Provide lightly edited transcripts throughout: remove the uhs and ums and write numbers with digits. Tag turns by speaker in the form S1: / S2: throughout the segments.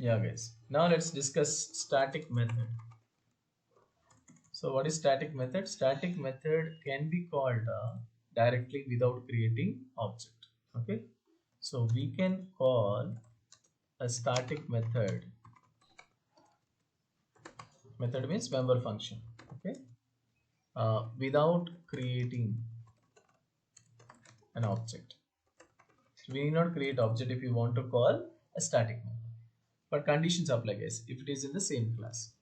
S1: Yeah, guys. Now let's discuss static method. So what is static method? Static method can be called directly without creating object. Okay. So we can call a static method. Method means member function. Okay. Without creating an object. So we need not create object if you want to call a static method. But conditions apply, guys. If it is in the same class.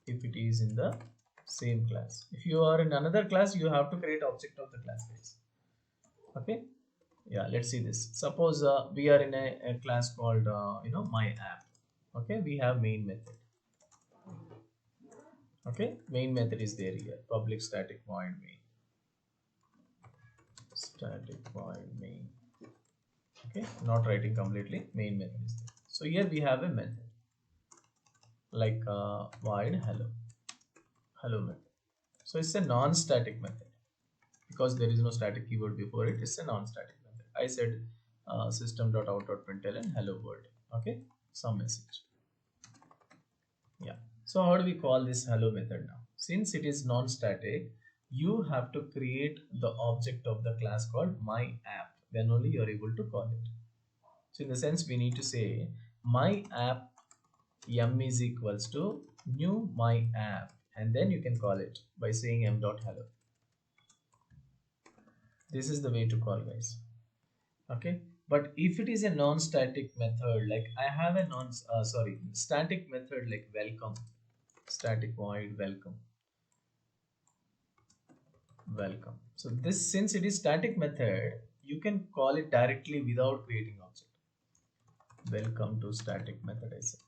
S1: If it is in the same class. If you are in another class, you have to create object of the class, guys. Okay. Yeah, let's see this. Suppose we are in a class called my app. Okay, we have main method. Okay, main method is there here. Public static void main. Static void main. Okay, not writing completely. Main method is there. So here we have a method like void hello method. So it's a non-static method because there is no static keyword before it. It's a non-static method. I said system.out.println hello world. Okay, some message. Yeah. So how do we call this hello method now? Since it is non-static, you have to create the object of the class called my app. Then only you are able to call it. So in the sense we need to say my app m is equals to new my app, and then you can call it by saying m.hello. This is the way to call, guys. Okay. But if it is a non-static method, like I have a static method like welcome, static void welcome. So this, since it is static method, you can call it directly without creating object. Welcome to static method, I say.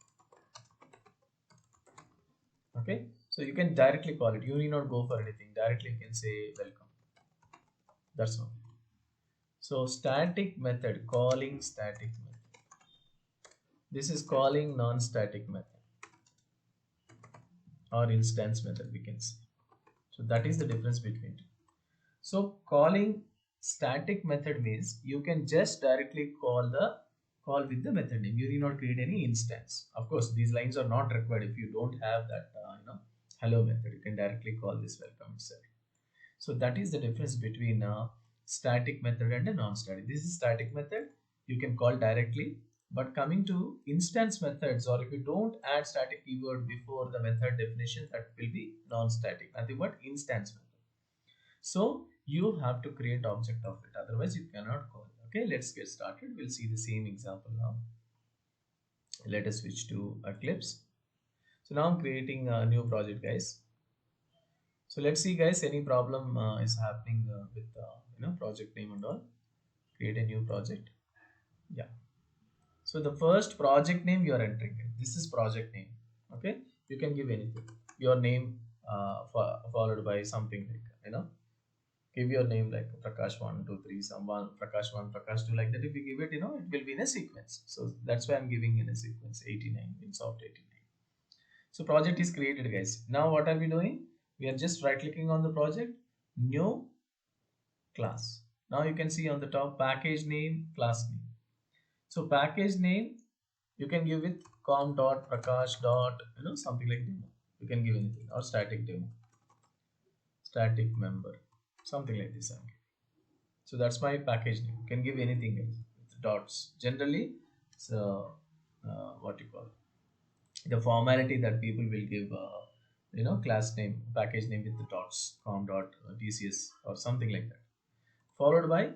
S1: Okay, so you can directly call it. You need not go for anything. Directly you can say welcome. That's all. So static method, calling static method. This is calling non-static method or instance method, we can say. So that is the difference between two. So calling static method means you can just directly call with the method name. You need not create any instance. Of course, these lines are not required if you don't have that hello method. You can directly call this welcome itself. So that is the difference between a static method and a non-static. This is static method. You can call directly. But coming to instance methods, or if you don't add static keyword before the method definition, that will be non-static. Nothing but instance method. So you have to create object of it, otherwise you cannot call. Okay, let's get started. We'll see the same example now. Let us switch to Eclipse. So now I'm creating a new project, guys. So let's see, guys, any problem is happening with project name and all. Create a new project. Yeah. So the first project name you are entering it. This is project name. Okay, you can give anything. Your name followed by something like give your name like Prakash 1, 2, 3, someone Prakash 1, Prakash 2, like that. If you give it, it will be in a sequence. So that's why I'm giving in a sequence 89 in soft 89. So project is created, guys. Now what are we doing? We are just right clicking on the project, new class. Now you can see on the top package name, class name. So package name you can give it com dot prakash dot something like demo. You can give anything, or static demo, static member, something like this. So that's my package name. You can give anything, guys, with dots. Generally, so what you call the formality that people will give, class name, package name with the dots, com dot tcs or something like that. Followed by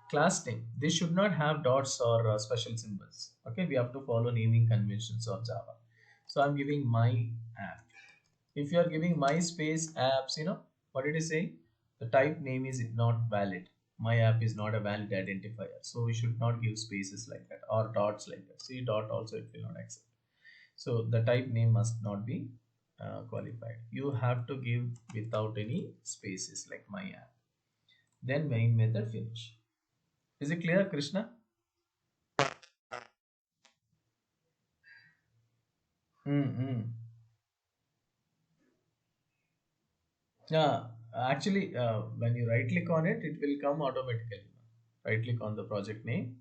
S1: class name. This should not have dots or special symbols. Okay, we have to follow naming conventions of Java. So I'm giving my app. If you are giving my space apps, what it is saying? The type name is not valid. My app is not a valid identifier. So we should not give spaces like that or dots like that. See, dot also it will not accept. So the type name must not be qualified. You have to give without any spaces like my app. Then main method finish. Is it clear, Krishna? Mm-hmm. Yeah, actually, when you right click on it, it will come automatically. Right click on the project name,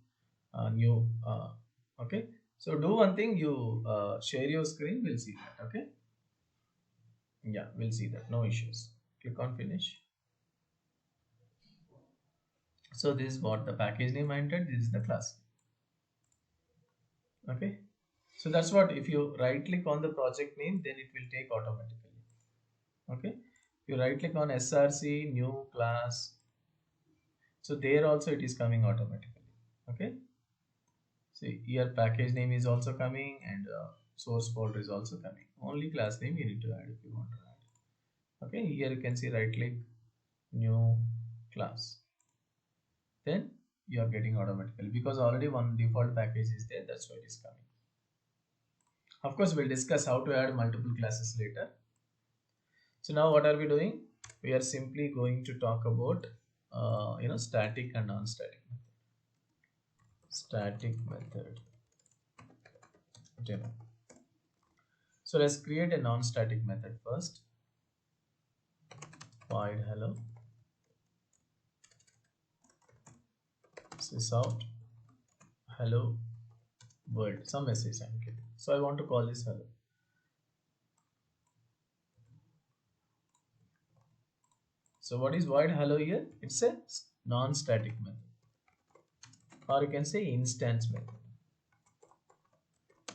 S1: new, okay. So do one thing, you share your screen, we'll see that. Okay. Yeah, we'll see that. No issues. Click on finish. So this is what the package name I entered. This is the class. Okay. So that's what, if you right click on the project name, then it will take automatically. Okay. If you right click on src new class, so there also it is coming automatically. Okay. See here package name is also coming, and source folder is also coming. Only class name you need to add if you want to add. Okay. Here you can see right click new class. Then you are getting automatically, because already one default package is there, that's why it is coming. Of course, we'll discuss how to add multiple classes later. So now what are we doing? We are simply going to talk about static and non-static method. Static method demo. So let's create a non-static method first. Void hello sys out hello world, some message I'm getting. So I want to call this hello. So what is void hello here? It's a non-static method, or you can say instance method.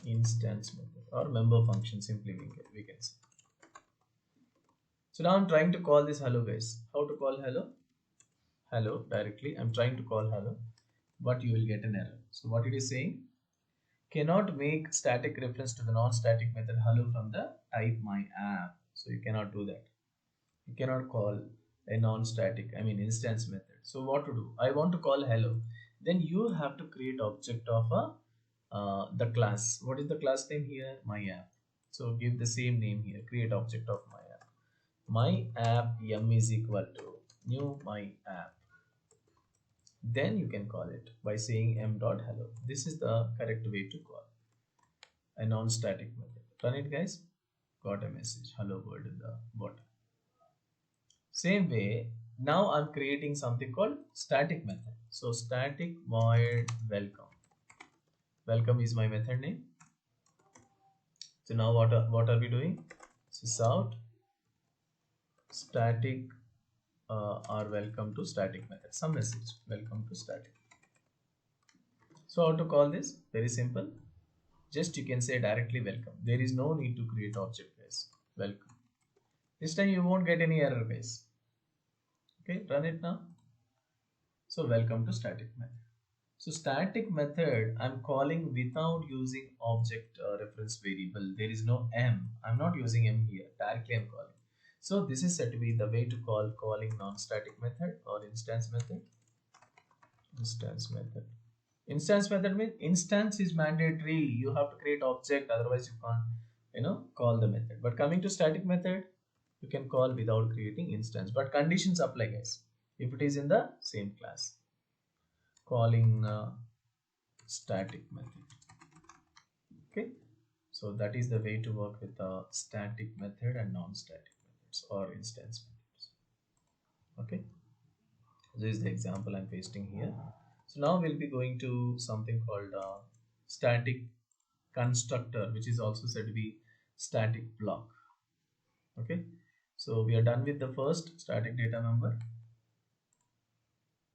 S1: Instance method or member function, simply we can say. So now I'm trying to call this hello guys. How to call hello? Hello directly. I'm trying to call hello, but you will get an error. So what it is saying, cannot make static reference to the non-static method hello from the type my app. So you cannot do that. You cannot call a non-static, I mean instance method. So what to do? I want to call hello. Then you have to create object of the class. What is the class name here? My app. So give the same name here. Create object of my app. My app m is equal to new my app. Then you can call it by saying m dot hello. This is the correct way to call a non-static method. Run it guys. Got a message hello world in the bottom. Same way, now I'm creating something called static method. So static void welcome. Welcome is my method name. So now what are we doing? Sys out static or welcome to static method. Some message welcome to static. So how to call this? Very simple. Just you can say directly welcome. There is no need to create object guys. Welcome. This time you won't get any error guys. Okay, run it now. So welcome to static method. So static method I'm calling without using object reference variable. There is no m. I'm not using m here. Directly I'm calling. So this is said to be the way to call calling non-static method or instance method. Instance method. Instance method means instance is mandatory. You have to create object, otherwise you can't call the method. But coming to static method, you can call without creating instance. But conditions apply guys. If it is in the same class. Calling static method. Okay, so that is the way to work with the static method and non-static methods or instance methods. Okay, this is the example I'm pasting here. So now we'll be going to something called static constructor, which is also said to be static block. Okay, so we are done with the first static data member.